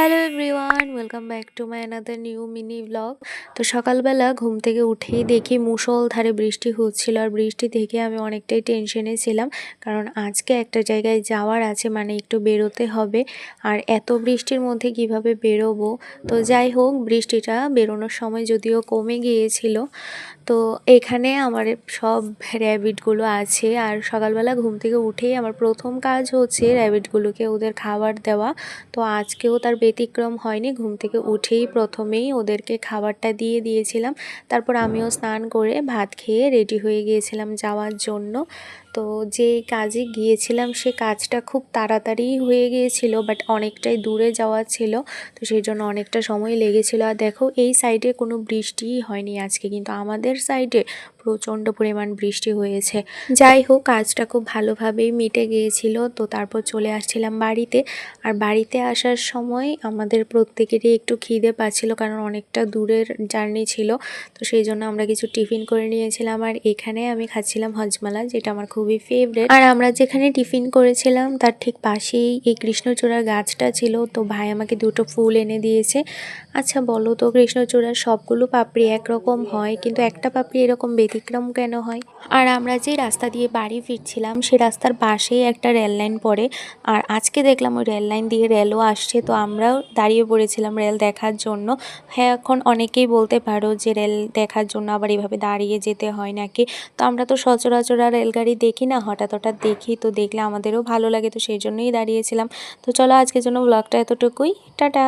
Hello everyone, welcome back to my another new mini blog. তো সকালবেলা ঘুম থেকে উঠেই দেখি মুষলধারে বৃষ্টি হচ্ছিল, আর বৃষ্টি দেখে আমি অনেকটাই টেনশনে ছিলাম, কারণ আজকে একটা জায়গায় যাওয়ার আছে, মানে একটু বেরোতে হবে। আর এত বৃষ্টির মধ্যে কিভাবে বেরোবো? তো যাই হোক, বৃষ্টিটা বেরোনোর সময় যদিও কমে গিয়েছিল। তো এখানে আমার সব র্যাবিটগুলো আছে, আর সকালবেলা ঘুম থেকে উঠেই আমার প্রথম কাজ হচ্ছে র্যাবিটগুলোকে ওদের খাবার দেওয়া। তো আজকেও তার ব্যতিক্রম হয়নি, ঘুম থেকে উঠেই প্রথমেই ওদেরকে খাবারটা দিয়ে দিয়েছিলাম। তারপর আমিও স্নান করে ভাত খেয়ে রেডি হয়ে গিয়েছিলাম যাওয়ার জন্য। তো যে কাজে গিয়েছিলাম সে কাজটা খুব তাড়াতাড়ি হয়ে গিয়েছিল, বাট অনেকটাই দূরে যাওয়া ছিল, তো সেই জন্য অনেকটা সময় লেগেছিল। আর দেখো, এই সাইডে কোনো বৃষ্টিই হয়নি আজকে, কিন্তু আমাদের সাইডে প্রচণ্ড পরিমাণ বৃষ্টি হয়েছে। যাই হোক, কাজটা খুব ভালোভাবেই মিটে গিয়েছিল। তো তারপর চলে আসছিলাম বাড়িতে। আর বাড়িতে আসার সময় আমাদের প্রত্যেকেরই একটু খিদে পাচ্ছিল, কারণ অনেকটা দূরের জার্নি ছিল। তো সেই জন্য আমরা কিছু টিফিন করে নিয়েছিলাম, আর এখানে আমি খাচ্ছিলাম হজমালা, যেটা আমার খুবই ফেভারিট। আর আমরা যেখানে টিফিন করেছিলাম তার ঠিক পাশেই এই কৃষ্ণচূড়ার গাছটা ছিল। তো ভাই আমাকে দুটো ফুল এনে দিয়েছে। আচ্ছা বলো তো, কৃষ্ণচূড়ার সবগুলো পাপড়ি একরকম হয়, কিন্তু একটা পাপড়ি এরকম ব্যতিক্রম কেন হয়? আর আমরা যে রাস্তা দিয়ে বাড়ি ফিরছিলাম সে রাস্তার পাশেই একটা রেল লাইন পড়ে, আর আজকে দেখলাম ওই রেল লাইন দিয়ে রেলও আসছে। তো আমরাও দাঁড়িয়ে পড়েছিলাম রেল দেখার জন্য। হ্যাঁ, এখন অনেকেই বলতে পারো যে রেল দেখার জন্য আবার এভাবে দাঁড়িয়ে যেতে হয় নাকি। তো আমরা তো সচরাচর আর রেলগাড়ি দেখি না, হঠাৎ হঠাৎ দেখি, তো দেখলে আমাদেরও ভালো লাগে, তো সেই জন্যই দাঁড়িয়েছিলাম। তো চলো, আজকের জন্য ব্লগটা এতটুকুই, টাটা।